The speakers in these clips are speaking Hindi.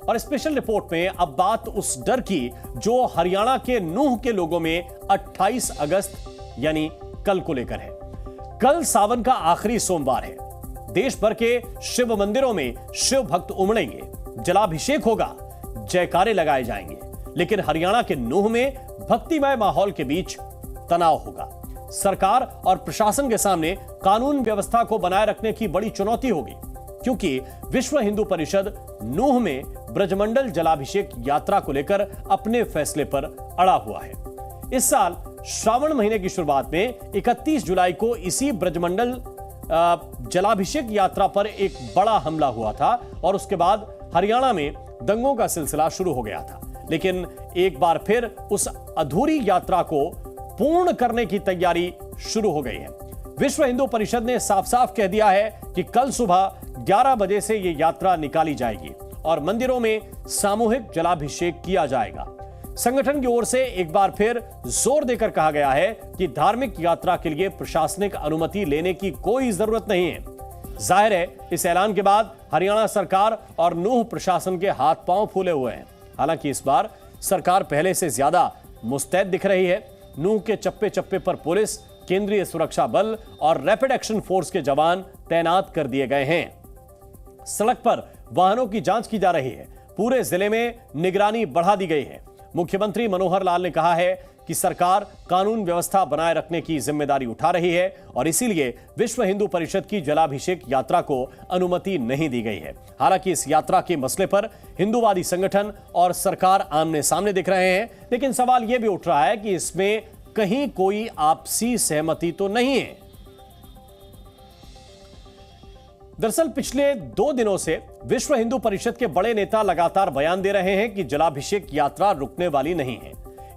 और स्पेशल रिपोर्ट में अब बात उस डर की जो हरियाणा के नूह के लोगों में 28 अगस्त यानी कल को लेकर है। कल सावन का आखिरी सोमवार है। देश भर के शिव मंदिरों में शिव भक्त उमड़ेंगे, जलाभिषेक होगा, जयकारे लगाए जाएंगे। लेकिन हरियाणा के नूह में भक्तिमय माहौल के बीच तनाव होगा। सरकार और प्रशासन के सामने कानून व्यवस्था को बनाए रखने की बड़ी चुनौती होगी, क्योंकि विश्व हिंदू परिषद नूह में ब्रजमंडल जलाभिषेक यात्रा को लेकर अपने फैसले पर अड़ा हुआ है। इस साल श्रावण महीने की शुरुआत में 31 जुलाई को इसी ब्रजमंडल जलाभिषेक यात्रा पर एक बड़ा हमला हुआ था और उसके बाद हरियाणा में दंगों का सिलसिला शुरू हो गया था। लेकिन एक बार फिर उस अधूरी यात्रा को पूर्ण करने की तैयारी शुरू हो गई है। विश्व हिंदू परिषद ने साफ साफ कह दिया है कि कल सुबह 11 बजे से यह यात्रा निकाली जाएगी और मंदिरों में सामूहिक जलाभिषेक किया जाएगा। संगठन की ओर से एक बार फिर जोर देकर कहा गया है कि धार्मिक यात्रा के लिए प्रशासनिक अनुमति लेने की कोई जरूरत नहीं है। जाहिर है, इस ऐलान के बाद हरियाणा सरकार और नूह प्रशासन के हाथ पांव फूले हुए हैं। हालांकि इस बार सरकार पहले से ज्यादा मुस्तैद दिख रही है। नूह के चप्पे चप्पे पर पुलिस, केंद्रीय सुरक्षा बल और रैपिड एक्शन फोर्स के जवान तैनात कर दिए गए हैं। सड़क पर वाहनों की जांच की जा रही है। पूरे जिले में निगरानी बढ़ा दी गई है। मुख्यमंत्री मनोहर लाल ने कहा है कि सरकार कानून व्यवस्था बनाए रखने की जिम्मेदारी उठा रही है और इसीलिए विश्व हिंदू परिषद की जलाभिषेक यात्रा को अनुमति नहीं दी गई है। हालांकि इस यात्रा के मसले पर हिंदूवादी संगठन और सरकार आमने सामने दिख रहे हैं, लेकिन सवाल यह भी उठ रहा है कि इसमें कहीं कोई आपसी सहमति तो नहीं है। दरअसल पिछले 2 दिनों से विश्व हिंदू परिषद के बड़े नेता लगातार बयान दे रहे हैं कि जलाभिषेक यात्रा रुकने वाली नहीं है।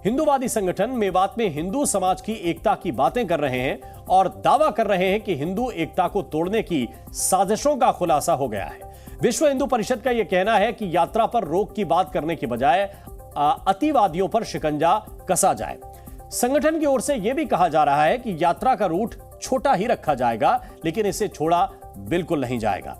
हिंदूवादी संगठन मेवात में हिंदू समाज की एकता की बातें कर रहे हैं और दावा कर रहे हैं कि हिंदू एकता को तोड़ने की साजिशों का खुलासा हो गया है। विश्व हिंदू परिषद का यह कहना है कि यात्रा पर रोक की बात करने की बजाय अतिवादियों पर शिकंजा कसा जाए। संगठन की ओर से यह भी कहा जा रहा है कि यात्रा का रूट छोटा ही रखा जाएगा, लेकिन इसे छोड़ा बिल्कुल नहीं जाएगा।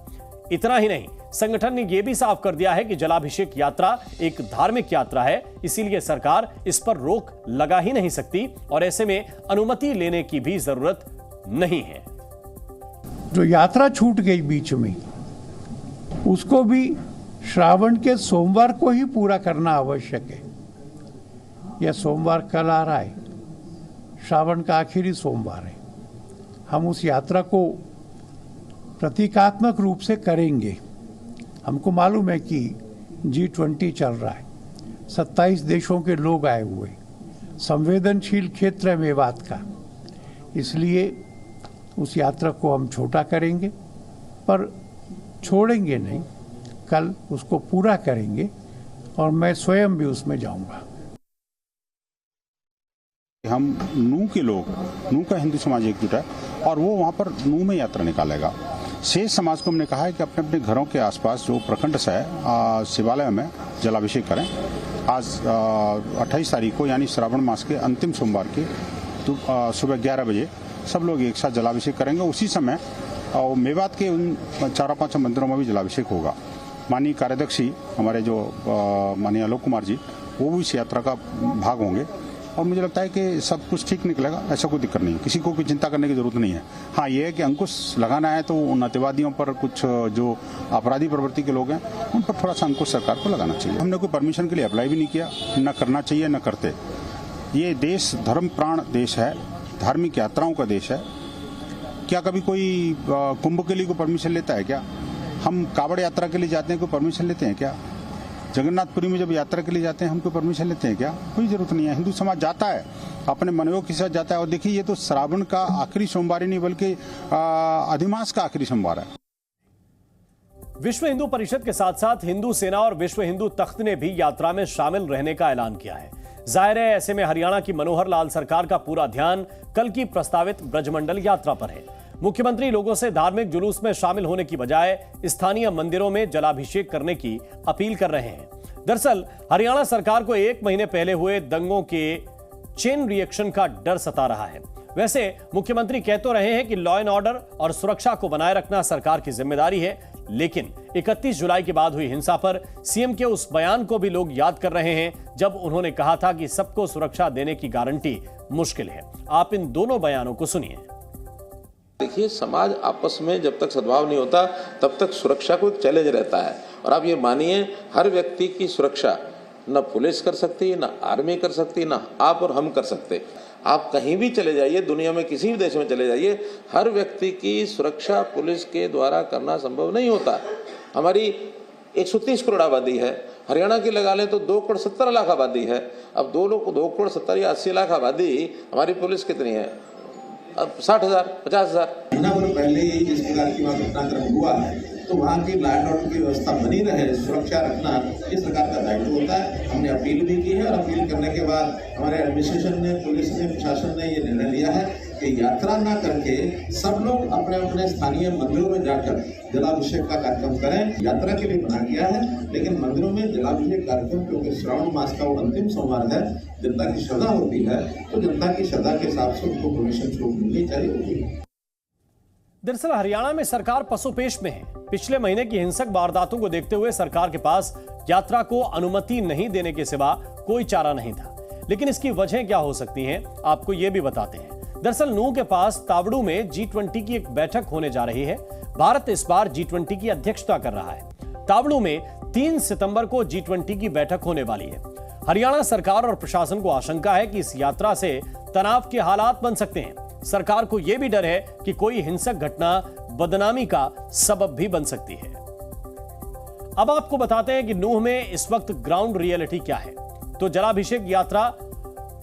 इतना ही नहीं, संगठन ने यह भी साफ कर दिया है कि जलाभिषेक यात्रा एक धार्मिक यात्रा है, इसीलिए सरकार इस पर रोक लगा ही नहीं सकती और ऐसे में अनुमति लेने की भी जरूरत नहीं है। जो यात्रा छूट गई बीच में, उसको भी श्रावण के सोमवार को ही पूरा करना आवश्यक है। यह सोमवार कल आ रहा है, श्रावण का आखिरी सोमवार है। हम उस यात्रा को प्रतीकात्मक रूप से करेंगे। हमको मालूम है कि G20 चल रहा है, 27 देशों के लोग आए हुए, संवेदनशील क्षेत्र है मेवात का, इसलिए उस यात्रा को हम छोटा करेंगे, पर छोड़ेंगे नहीं। कल उसको पूरा करेंगे और मैं स्वयं भी उसमें जाऊंगा। हम नूह के लोग, नूह का हिंदू समाज एकजुट है और वो वहाँ पर नूह में यात्रा निकालेगा। शेष समाज को हमने कहा है कि अपने अपने घरों के आसपास जो प्रखंड से है शिवालय में जलाभिषेक करें। आज 28 तारीख को यानी श्रावण मास के अंतिम सोमवार की सुबह 11 बजे सब लोग एक साथ जलाभिषेक करेंगे। उसी समय मेवात के उन 4-5 मंदिरों में भी जलाभिषेक होगा। माननीय कार्याध्यक्ष हमारे जो माननीय आलोक कुमार जी, वो भी इस यात्रा का भाग होंगे और मुझे लगता है कि सब कुछ ठीक निकलेगा। ऐसा कोई दिक्कत नहीं है, किसी को कोई चिंता करने की जरूरत नहीं है। हाँ, ये है कि अंकुश लगाना है तो उन अतिवादियों पर, कुछ जो अपराधी प्रवृत्ति के लोग हैं, उन पर थोड़ा सा अंकुश सरकार को लगाना चाहिए। हमने कोई परमिशन के लिए अप्लाई भी नहीं किया, न करना चाहिए न करते। ये देश धर्म प्राण देश है, धार्मिक यात्राओं का देश है। क्या कभी कोई कुंभ के लिए कोई परमिशन लेता है क्या? हम कावड़ यात्रा के लिए जाते हैं, कोई परमिशन लेते हैं क्या? जगन्नाथपुरी में जब यात्रा के लिए जाते हैं हम कोई परमिशन लेते हैं क्या? कोई जरूरत नहीं है। हिंदू समाज जाता है, अपने मनोयोग के साथ जाता है। और देखिए, ये तो श्रावण का आखिरी सोमवार ही नहीं बल्कि अधिमास का आखिरी सोमवार है। विश्व हिंदू परिषद के साथ साथ हिंदू सेना और विश्व हिंदू तख्त ने भी यात्रा में शामिल रहने का ऐलान किया है। जाहिर है, ऐसे में हरियाणा की मनोहर लाल सरकार का पूरा ध्यान कल की प्रस्तावित ब्रजमंडल यात्रा पर है। मुख्यमंत्री लोगों से धार्मिक जुलूस में शामिल होने की बजाय स्थानीय मंदिरों में जलाभिषेक करने की अपील कर रहे हैं। दरअसल हरियाणा सरकार को 1 महीने पहले हुए दंगों के चेन रिएक्शन का डर सता रहा है। वैसे मुख्यमंत्री कह तो रहे हैं कि लॉ एंड ऑर्डर और सुरक्षा को बनाए रखना सरकार की जिम्मेदारी है, लेकिन 31 जुलाई के बाद हुई हिंसा पर सीएम के उस बयान को भी लोग याद कर रहे हैं जब उन्होंने कहा था कि सबको सुरक्षा देने की गारंटी मुश्किल है। आप इन दोनों बयानों को सुनिए। देखिए, समाज आपस में जब तक सद्भाव नहीं होता तब तक सुरक्षा को एक चैलेंज रहता है। और आप ये मानिए, हर व्यक्ति की सुरक्षा न पुलिस कर सकती, न आर्मी कर सकती, न आप और हम कर सकते। आप कहीं भी चले जाइए, दुनिया में किसी भी देश में चले जाइए, हर व्यक्ति की सुरक्षा पुलिस के द्वारा करना संभव नहीं होता। हमारी 130 करोड़ आबादी है, हरियाणा की लगा लें तो 2 करोड़ 70 लाख आबादी है। अब 2 करोड़ 70 या 80 लाख आबादी, हमारी पुलिस कितनी है? अब 60,000 50,000। महीना भर पहले ही जिस प्रकार की वहाँ घटनाक्रम हुआ है, तो वहाँ की लॉ एंड ऑर्डर की व्यवस्था बनी रहे, सुरक्षा रखना ये सरकार का दायित्व होता है। हमने अपील भी की है और अपील करने के बाद हमारे एडमिनिस्ट्रेशन ने, पुलिस ने, प्रशासन ने ये निर्णय लिया है कि यात्रा ना करके सब लोग अपने अपने स्थानीय मंदिरों में जाकर जलाभिषेक का कार्यक्रम करें। यात्रा के लिए बना गया है, लेकिन मंदिरों में जलाभिषेक कार्यक्रम, क्योंकि श्रावण मास का वो अंतिम सोमवार है, जनता की श्रद्धा होती है, तो जनता की श्रद्धा के हिसाब से उनको परमिशन छूट मिलनी चाहिए। दरअसल हरियाणा में सरकार पसोपेश में है। पिछले महीने की हिंसक वारदातों को देखते हुए सरकार के पास यात्रा को अनुमति नहीं देने के सिवा कोई चारा नहीं था। लेकिन इसकी वजह क्या हो सकती हैं, आपको यह भी बताते हैं। दरअसल नूंह के पास तावड़ू में G20 की एक बैठक होने जा रही है। भारत इस बार G20 की अध्यक्षता कर रहा है। तावड़ू में 3 सितंबर को G20 की बैठक होने वाली है। हरियाणा सरकार और प्रशासन को आशंका है कि इस यात्रा से तनाव के हालात बन सकते हैं। सरकार को यह भी डर है कि कोई हिंसक घटना बदनामी का सबब भी बन सकती है। अब आपको बताते हैं कि नूंह में इस वक्त ग्राउंड रियलिटी क्या है। तो जलाभिषेक यात्रा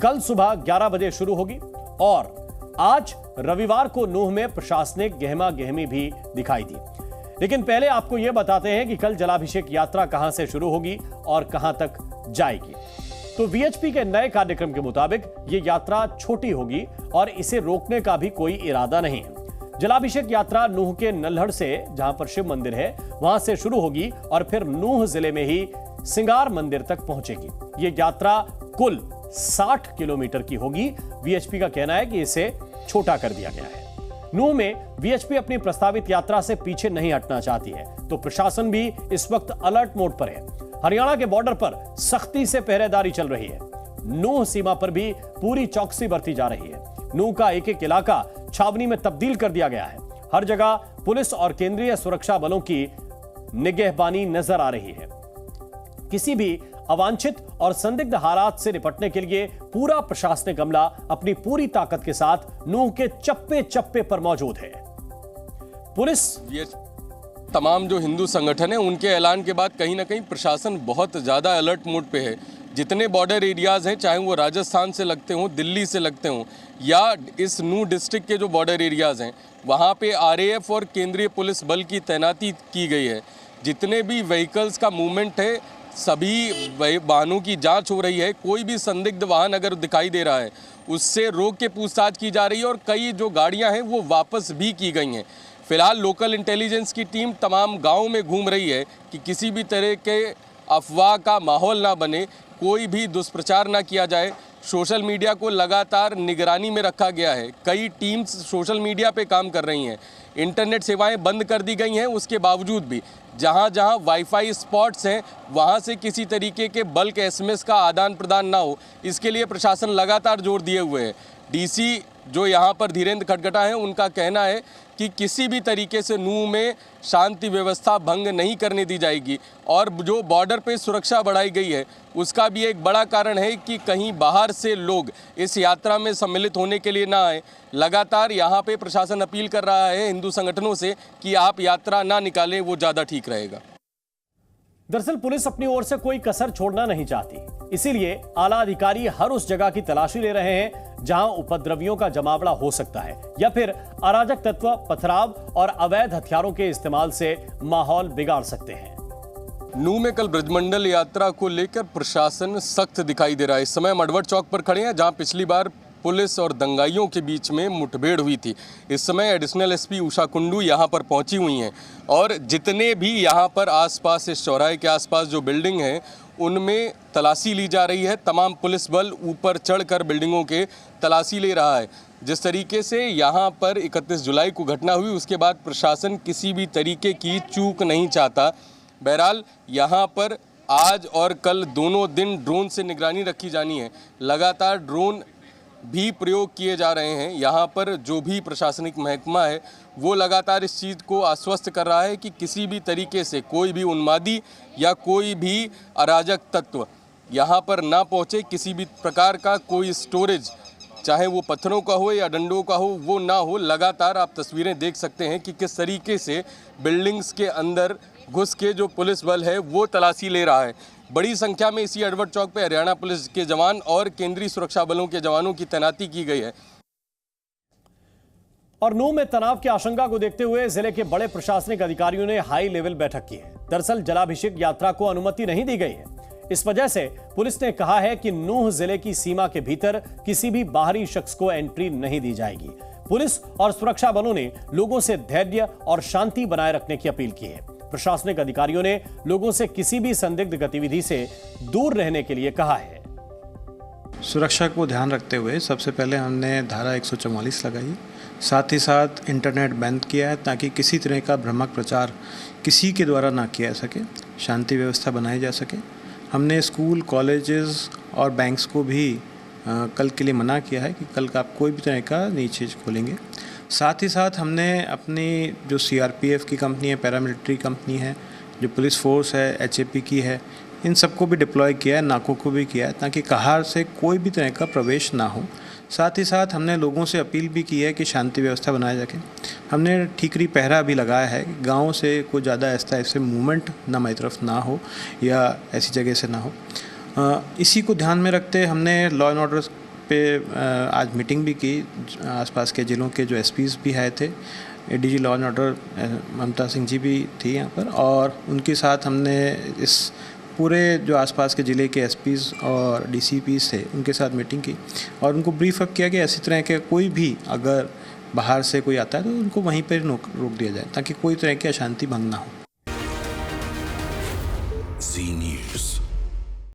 कल सुबह 11 बजे शुरू होगी और आज रविवार को नूंह में प्रशासनिक गहमा गहमी भी दिखाई दी। लेकिन पहले आपको यह बताते हैं कि कल जलाभिषेक यात्रा कहां से शुरू होगी और कहां तक जाएगी। तो वीएचपी के नए कार्यक्रम के मुताबिक यह यात्रा छोटी होगी और इसे रोकने का भी कोई इरादा नहीं है। जलाभिषेक यात्रा नूंह के नल्हड़ से, जहां पर शिव मंदिर है, वहां से शुरू होगी और फिर नूंह जिले में ही सिंगार मंदिर तक पहुंचेगी। यह यात्रा कुल 60 किलोमीटर की होगी। वीएचपी का कहना है कि इसे छोटा कर दिया गया है। नूंह में वीएचपी अपनी प्रस्तावित यात्रा से पीछे नहीं हटना चाहती है, तो प्रशासन भी इस वक्त अलर्ट मोड पर है। हरियाणा के बॉर्डर पर सख्ती से पहरेदारी चल रही है। नूंह सीमा पर भी पूरी चौकसी बरती जा रही है। नूंह का एक एक इलाका छावनी में तब्दील कर दिया गया है। हर जगह पुलिस और केंद्रीय सुरक्षा बलों की निगहबानी नजर आ रही है। किसी भी अवांछित और संदिग्ध हालात से निपटने के लिए पूरा प्रशासनिक अमला अपनी पूरी ताकत के साथ नूंह के चप्पे चप्पे पर मौजूद है। पुलिस, तमाम जो हिंदू संगठन है, उनके ऐलान के बाद कहीं ना कहीं प्रशासन बहुत ज़्यादा अलर्ट मोड पे है। जितने बॉर्डर एरियाज़ हैं, चाहे वो राजस्थान से लगते हों, दिल्ली से लगते हों, या इस नूंह डिस्ट्रिक्ट के जो बॉर्डर एरियाज़ हैं, वहाँ पे आरएएफ और केंद्रीय पुलिस बल की तैनाती की गई है। जितने भी व्हीकल्स का मूवमेंट है, सभी वाहनों की जांच हो रही है। कोई भी संदिग्ध वाहन अगर दिखाई दे रहा है, उससे रोक के पूछताछ की जा रही है और कई जो गाड़ियाँ हैं वो वापस भी की गई हैं। फिलहाल लोकल इंटेलिजेंस की टीम तमाम गाँव में घूम रही है कि किसी भी तरह के अफवाह का माहौल ना बने, कोई भी दुष्प्रचार ना किया जाए। सोशल मीडिया को लगातार निगरानी में रखा गया है। कई टीम्स सोशल मीडिया पे काम कर रही हैं। इंटरनेट सेवाएं बंद कर दी गई हैं, उसके बावजूद भी जहां जहां वाईफाई स्पॉट्स हैं, वहां से किसी तरीके के बल्क एसएमएस का आदान प्रदान ना हो, इसके लिए प्रशासन लगातार जोर दिए हुए है। डीसी जो यहाँ पर धीरेन्द्र खटगटा हैं, उनका कहना है कि किसी भी तरीके से नूंह में शांति व्यवस्था भंग नहीं करने दी जाएगी। और जो बॉर्डर पे सुरक्षा बढ़ाई गई है, उसका भी एक बड़ा कारण है कि कहीं बाहर से लोग इस यात्रा में सम्मिलित होने के लिए ना आए। लगातार यहाँ पे प्रशासन अपील कर रहा है हिंदू संगठनों से कि आप यात्रा ना निकालें, वो ज़्यादा ठीक रहेगा। दरअसल पुलिस अपनी ओर से कोई कसर छोड़ना नहीं चाहती, इसीलिए आला अधिकारी हर उस जगह की तलाशी ले रहे हैं जहां उपद्रवियों का जमावड़ा हो सकता है या फिर अराजक तत्व पथराव और अवैध हथियारों के इस्तेमाल से माहौल बिगाड़ सकते हैं। नूंह में कल ब्रजमंडल यात्रा को लेकर प्रशासन सख्त दिखाई दे रहा है। इस समय मडवट चौक पर खड़े हैं, जहां पिछली बार पुलिस और दंगाइयों के बीच में मुठभेड़ हुई थी। इस समय एडिशनल एसपी उषा कुंडू यहाँ पर पहुँची हुई हैं और जितने भी यहाँ पर आसपास, इस चौराहे के आसपास जो बिल्डिंग हैं, उनमें तलाशी ली जा रही है। तमाम पुलिस बल ऊपर चढ़कर बिल्डिंगों के तलाशी ले रहा है। जिस तरीके से यहाँ पर 31 जुलाई को घटना हुई, उसके बाद प्रशासन किसी भी तरीके की चूक नहीं चाहता। बहरहाल यहाँ पर आज और कल दोनों दिन ड्रोन से निगरानी रखी जानी है। लगातार ड्रोन भी प्रयोग किए जा रहे हैं। यहाँ पर जो भी प्रशासनिक महकमा है वो लगातार इस चीज़ को आश्वस्त कर रहा है कि किसी भी तरीके से कोई भी उन्मादी या कोई भी अराजक तत्व यहाँ पर ना पहुँचे। किसी भी प्रकार का कोई स्टोरेज, चाहे वो पत्थरों का हो या डंडों का हो, वो ना हो। लगातार आप तस्वीरें देख सकते हैं कि किस तरीके से बिल्डिंग्स के अंदर घुस के जो पुलिस बल है वो तलाशी ले रहा है। बड़ी संख्या में इसी एडवर्ड चौक पे हरियाणा पुलिस के जवान और केंद्रीय सुरक्षा बलों के जवानों की तैनाती की गई है। और नूंह में तनाव की आशंका को देखते हुए जिले के बड़े प्रशासनिक अधिकारियों ने हाई लेवल बैठक की है। दरअसल जलाभिषेक यात्रा को अनुमति नहीं दी गई है। इस वजह से पुलिस ने कहा है कि नूंह जिले की सीमा के भीतर किसी भी बाहरी शख्स को एंट्री नहीं दी जाएगी। पुलिस और सुरक्षा बलों ने लोगों से धैर्य और शांति बनाए रखने की अपील की है। प्रशासनिक अधिकारियों ने लोगों से किसी भी संदिग्ध गतिविधि से दूर रहने के लिए कहा है। सुरक्षा को ध्यान रखते हुए सबसे पहले हमने धारा 144 लगाई, साथ ही साथ इंटरनेट बंद किया है ताकि किसी तरह का भ्रामक प्रचार किसी के द्वारा ना किया जा सके, शांति व्यवस्था बनाई जा सके। हमने स्कूल, कॉलेजेस और बैंक्स को भी कल के लिए मना किया है कि कल का आप कोई भी तरह का नई चीज़ खोलेंगे। साथ ही साथ हमने अपनी जो CRPF की कंपनी है, पैरामिलिट्री कंपनी है, जो पुलिस फोर्स है, HAP की है, इन सबको भी डिप्लॉय किया है, नाकों को भी किया है ताकि कहार से कोई भी तरह का प्रवेश ना हो। साथ ही साथ हमने लोगों से अपील भी की है कि शांति व्यवस्था बनाए जाके। हमने ठीकरी पहरा भी लगाया है कि गाँव से कोई ज़्यादा ऐसे मूवमेंट ना हमारी तरफ ना हो या ऐसी जगह से ना हो। इसी को ध्यान में रखते हमने लॉ एंड ऑर्डर पे आज मीटिंग भी की। आसपास के ज़िलों के जो SPs भी आए थे, ADG लॉ एंड ऑर्डर ममता सिंह जी भी थी यहाँ पर, और उनके साथ हमने इस पूरे जो आसपास के ज़िले के SPs और DCPs थे उनके साथ मीटिंग की और उनको ब्रीफ अप किया कि ऐसी तरह के कोई भी अगर बाहर से कोई आता है तो उनको वहीं पर रोक दिया जाए ताकि कोई तरह की अशांति भंग ना हो। Zee News।